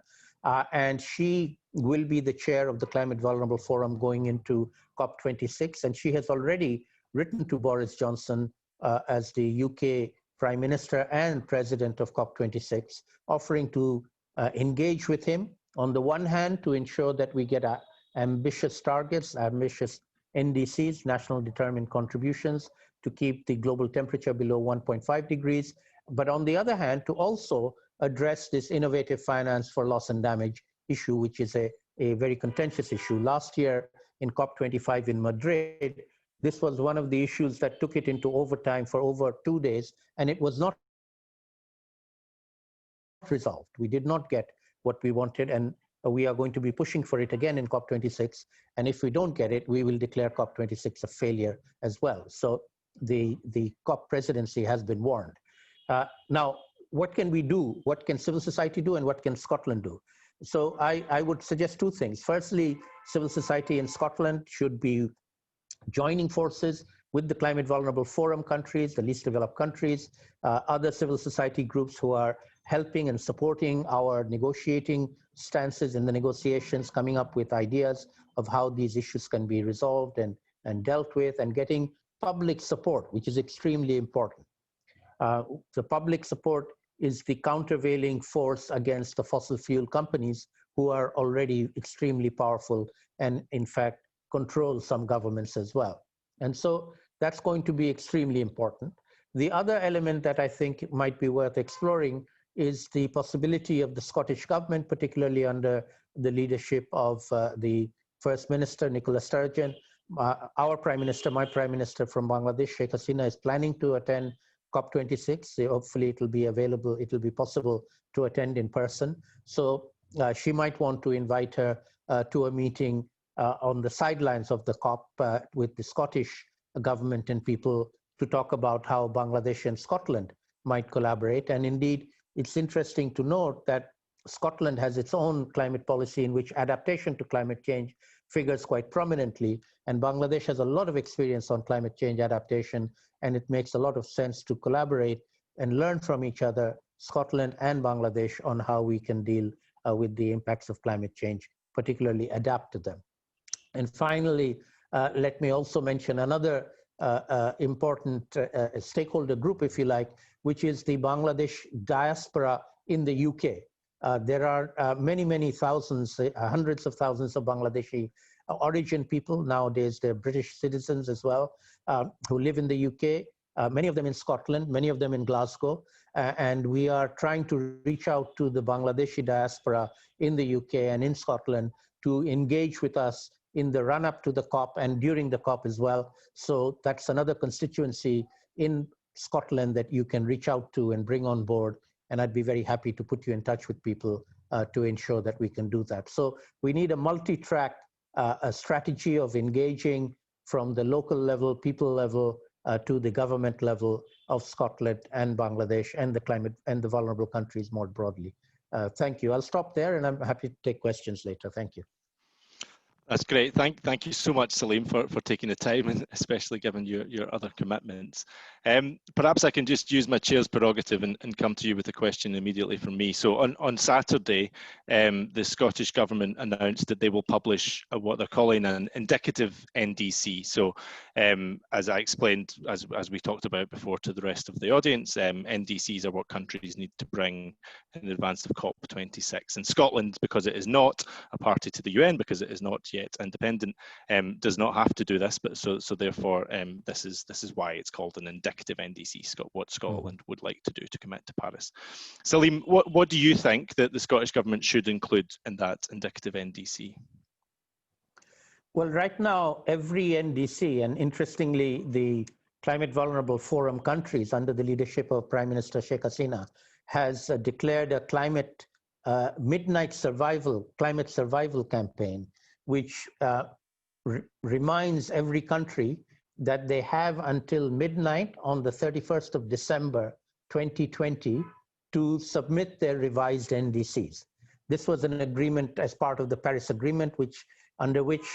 and she will be the chair of the Climate Vulnerable Forum going into COP26, and she has already written to Boris Johnson as the UK Prime Minister and President of COP26, offering to engage with him, on the one hand, to ensure that we get ambitious targets, ambitious NDCs, national determined contributions, to keep the global temperature below 1.5 degrees, but on the other hand, to also address this innovative finance for loss and damage issue, which is a very contentious issue. Last year in COP25 in Madrid, this was one of the issues that took it into overtime for over 2 days, and it was not resolved. We did not get what we wanted, and we are going to be pushing for it again in COP26. And if we don't get it, we will declare COP26 a failure as well. So the COP presidency has been warned. Now, what can we do? What can civil society do, and what can Scotland do? So I would suggest 2 things. Firstly, civil society in Scotland should be joining forces with the Climate Vulnerable Forum countries, the least developed countries, other civil society groups who are helping and supporting our negotiating stances in the negotiations, coming up with ideas of how these issues can be resolved and dealt with, and getting public support, which is extremely important. The public support is the countervailing force against the fossil fuel companies, who are already extremely powerful and, in fact, control some governments as well. And so that's going to be extremely important. The other element that I think might be worth exploring is the possibility of the Scottish government, particularly under the leadership of the First Minister, Nicola Sturgeon. Our Prime Minister, my Prime Minister from Bangladesh, Sheikh Hasina, is planning to attend COP26. So hopefully it will be available, it will be possible to attend in person. So she might want to invite her to a meeting on the sidelines of the COP with the Scottish government and people to talk about how Bangladesh and Scotland might collaborate. And indeed, it's interesting to note that Scotland has its own climate policy in which adaptation to climate change figures quite prominently. And Bangladesh has a lot of experience on climate change adaptation, and it makes a lot of sense to collaborate and learn from each other, Scotland and Bangladesh, on how we can deal with the impacts of climate change, particularly adapt to them. And finally, let me also mention another important stakeholder group, if you like, which is the Bangladesh diaspora in the UK. There are many thousands, hundreds of thousands of Bangladeshi origin people. Nowadays, they're British citizens as well, who live in the UK, many of them in Scotland, many of them in Glasgow. And we are trying to reach out to the Bangladeshi diaspora in the UK and in Scotland to engage with us in the run-up to the COP and during the COP as well. So that's another constituency in Scotland that you can reach out to and bring on board. And I'd be very happy to put you in touch with people to ensure that we can do that. So we need a multi-track a strategy of engaging from the local level, people level, to the government level of Scotland and Bangladesh and the climate and the vulnerable countries more broadly. Thank you. I'll stop there, and I'm happy to take questions later. Thank you. That's great. Thank you so much, Selim, for taking the time, and especially given your other commitments. Perhaps I can just use my chair's prerogative and come to you with a question immediately from me. So on Saturday, the Scottish Government announced that they will publish what they're calling an indicative NDC. So as I explained, as we talked about before to the rest of the audience, NDCs are what countries need to bring in advance of COP26. And Scotland, because it is not a party to the UN, because it is not yet independent, does not have to do this, but so therefore this is why it's called an indicative NDC, what Scotland would like to do to commit to Paris. Selim, what do you think that the Scottish Government should include in that indicative NDC? Well, right now, every NDC, and interestingly, the Climate Vulnerable Forum countries under the leadership of Prime Minister Sheikh Hasina has declared a climate midnight climate survival campaign, which reminds every country that they have until midnight on the 31st of December 2020 to submit their revised NDCs. This was an agreement as part of the Paris Agreement, under which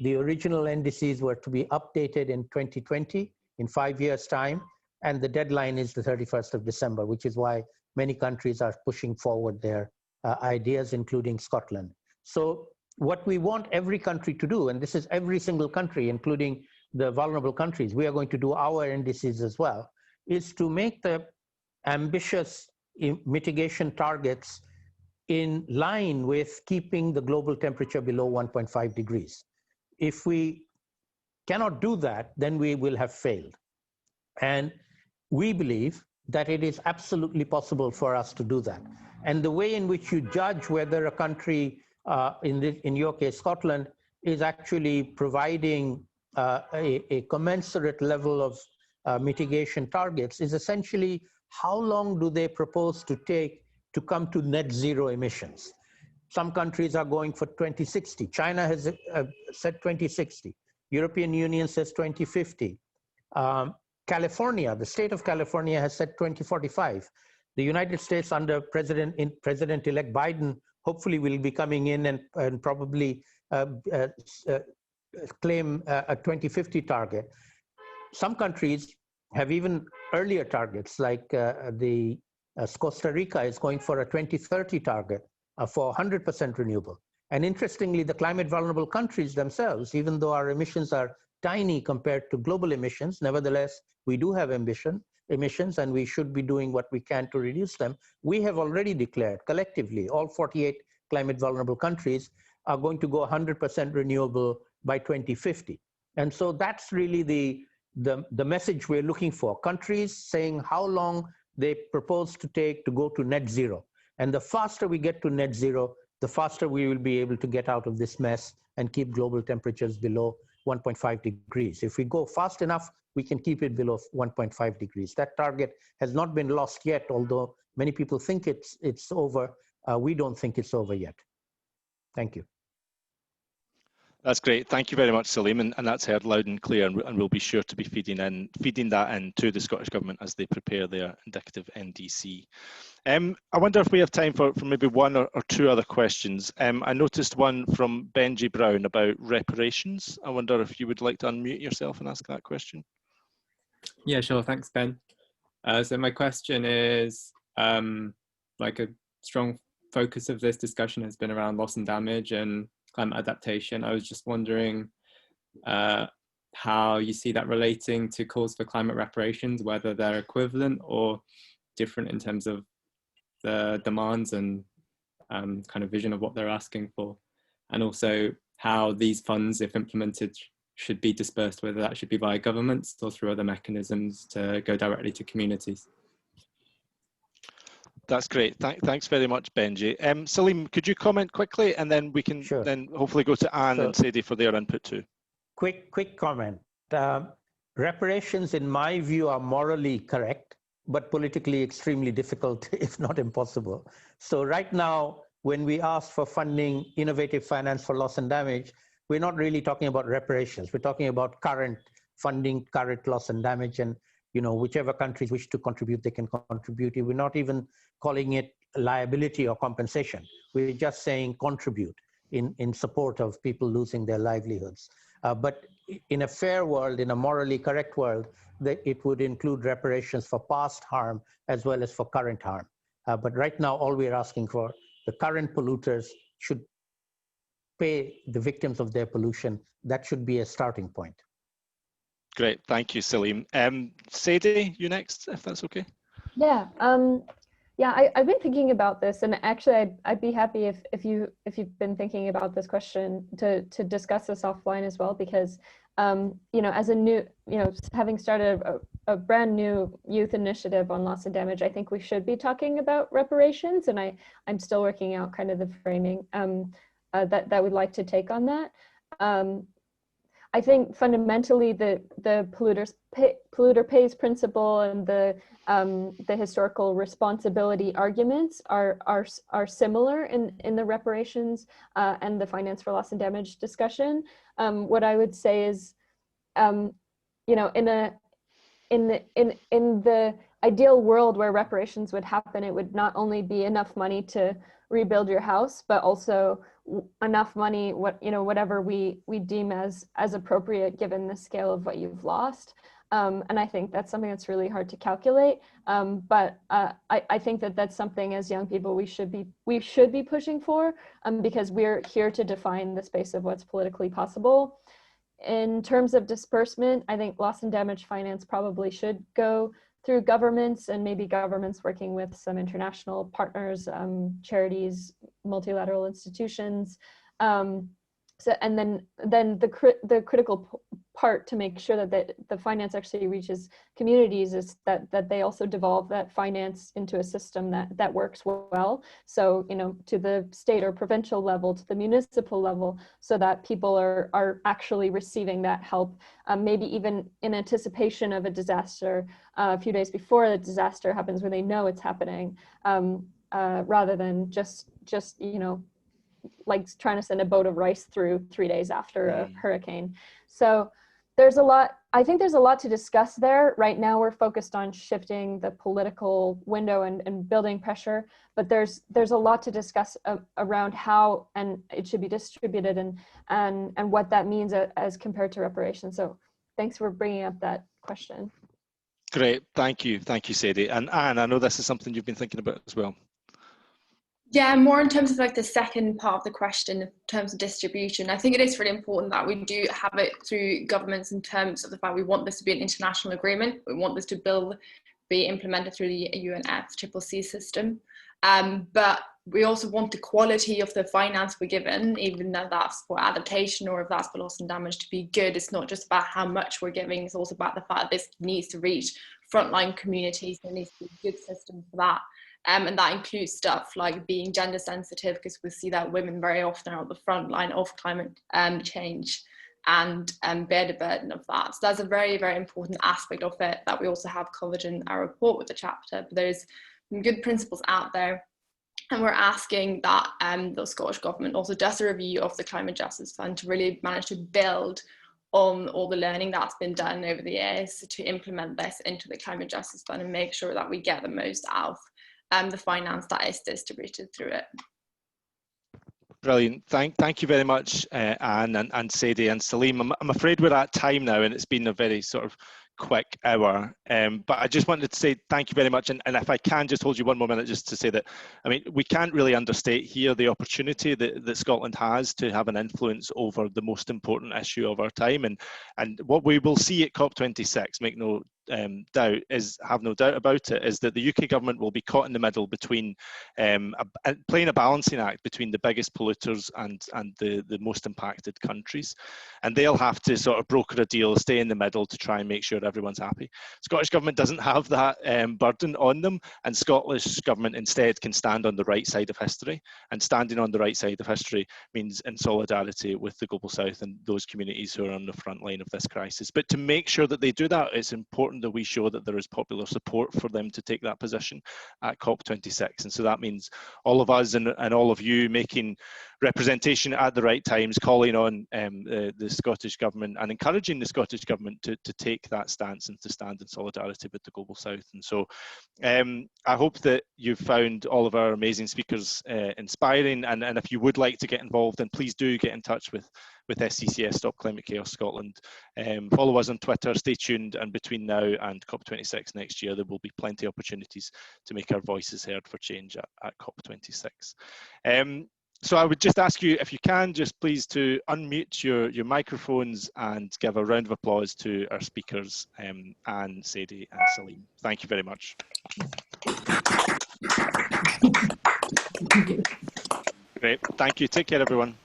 the original NDCs were to be updated in 2020, in 5 years' time, and the deadline is the 31st of December, which is why many countries are pushing forward their ideas, including Scotland. So what we want every country to do, and this is every single country, including the vulnerable countries, we are going to do our NDCs as well, is to make the ambitious mitigation targets in line with keeping the global temperature below 1.5 degrees. If we cannot do that, then we will have failed. And we believe that it is absolutely possible for us to do that. And the way in which you judge whether a country, in your case, Scotland, is actually providing a commensurate level of mitigation targets is essentially how long do they propose to take to come to net zero emissions. Some countries are going for 2060. China has said 2060. European Union says 2050. California, the state of California has said 2045. The United States under President-elect Biden hopefully will be coming in and probably claim a 2050 target. Some countries have even earlier targets, like Costa Rica is going for a 2030 target for 100% renewable. And interestingly, the climate vulnerable countries themselves, even though our emissions are tiny compared to global emissions, nevertheless, we do have emissions and we should be doing what we can to reduce them. We have already declared collectively, all 48 climate vulnerable countries are going to go 100% renewable by 2050. And so that's really the message we're looking for. Countries saying how long they propose to take to go to net zero. And the faster we get to net zero, the faster we will be able to get out of this mess and keep global temperatures below 1.5 degrees. If we go fast enough, we can keep it below 1.5 degrees. That target has not been lost yet, although many people think it's over. We don't think it's over yet. Thank you. That's great. Thank you very much, Selim, and that's heard loud and clear, and we'll be sure to be feeding that in to the Scottish Government as they prepare their indicative NDC. I wonder if we have time for maybe one or two other questions. I noticed one from Benji Brown about reparations. I wonder if you would like to unmute yourself and ask that question. Yeah, sure. Thanks, Ben. So my question is, like a strong focus of this discussion has been around loss and damage and climate adaptation. I was just wondering how you see that relating to calls for climate reparations, whether they're equivalent or different in terms of the demands and kind of vision of what they're asking for, and also how these funds, if implemented, should be dispersed, whether that should be via governments or through other mechanisms to go directly to communities. That's great. Thanks very much, Benji. Selim, could you comment quickly, and then we can then hopefully go to Anne and Sadie for their input too. Quick comment. Reparations, in my view, are morally correct, but politically extremely difficult, if not impossible. So right now, when we ask for funding innovative finance for loss and damage, we're not really talking about reparations. We're talking about current funding, current loss and damage, and whichever countries wish to contribute, they can contribute. We're not even calling it liability or compensation. We're just saying contribute in support of people losing their livelihoods. But in a fair world, in a morally correct world, it would include reparations for past harm as well as for current harm. But right now, all we're asking for, the current polluters should pay the victims of their pollution. That should be a starting point. Great, thank you, Selim. Sadie, you next, if that's okay. Yeah, I've been thinking about this, and actually, I'd be happy if you've been thinking about this question to discuss this offline as well, because as a new, having started a brand new youth initiative on loss and damage, I think we should be talking about reparations, and I'm still working out kind of the framing that we'd like to take on that. I think fundamentally the polluter pays principle and the historical responsibility arguments are similar in the reparations and the finance for loss and damage discussion. What I would say is, in the ideal world where reparations would happen, it would not only be enough money to rebuild your house, but also enough money, whatever we deem as appropriate given the scale of what you've lost. And I think that's something that's really hard to calculate. But I think that that's something as young people we should be pushing for, because we're here to define the space of what's politically possible. In terms of disbursement, I think loss and damage finance probably should go through governments, and maybe governments working with some international partners, charities, multilateral institutions. And then the critical part to make sure that the finance actually reaches communities is that they also devolve that finance into a system that works well. So, to the state or provincial level, to the municipal level, so that people are actually receiving that help, maybe even in anticipation of a disaster, a few days before the disaster happens, where they know it's happening, rather than just like trying to send a boat of rice through 3 days after a hurricane. So I think there's a lot to discuss there. Right now we're focused on shifting the political window and building pressure, but there's a lot to discuss around how and it should be distributed and what that means as compared to reparations. So thanks for bringing up that question. Great, thank you, Sadie. And Anne, I know this is something you've been thinking about as well. Yeah, more in terms of like the second part of the question, in terms of distribution. I think it is really important that we do have it through governments in terms of the fact we want this to be an international agreement. We want this to be implemented through the UNFCCC system. But we also want the quality of the finance we're given, even though that's for adaptation or if that's for loss and damage, to be good. It's not just about how much we're giving, it's also about the fact that this needs to reach frontline communities. There needs to be a good system for that. And that includes stuff like being gender sensitive, because we see that women very often are at the front line of climate change and bear the burden of that. So that's a very, very important aspect of it that we also have covered in our report with the chapter. But there's some good principles out there. And we're asking that the Scottish Government also does a review of the Climate Justice Fund to really manage to build on all the learning that's been done over the years to implement this into the Climate Justice Fund and make sure that we get the most out of the finance that is distributed through it. Brilliant. Thank you very much, Anne and Sadie and Selim. I'm afraid we're at time now, and it's been a very sort of quick hour, but I just wanted to say thank you very much, and if I can just hold you one more minute just to say that, I mean, we can't really understate here the opportunity that Scotland has to have an influence over the most important issue of our time, and what we will see at COP26, make no doubt, have no doubt about it, is that the UK government will be caught in the middle between playing a balancing act between the biggest polluters and the most impacted countries, and they'll have to sort of broker a deal, stay in the middle to try and make sure everyone's happy. Scottish government doesn't have that burden on them, and Scottish government instead can stand on the right side of history, and standing on the right side of history means in solidarity with the Global South and those communities who are on the front line of this crisis. But to make sure that they do that, it's important that we show that there is popular support for them to take that position at COP26. And so that means all of us and all of you making representation at the right times, calling on the Scottish Government and encouraging the Scottish Government to take that stance and to stand in solidarity with the Global South. And so I hope that you've found all of our amazing speakers inspiring, and if you would like to get involved, then please do get in touch with SCCS, Stop Climate Chaos Scotland. Follow us on Twitter, stay tuned, and between now and COP26 next year, there will be plenty of opportunities to make our voices heard for change at COP26. So I would just ask you, if you can, just please to unmute your microphones and give a round of applause to our speakers, Anne, Sadie and Selim. Thank you very much. Great, thank you. Take care, everyone.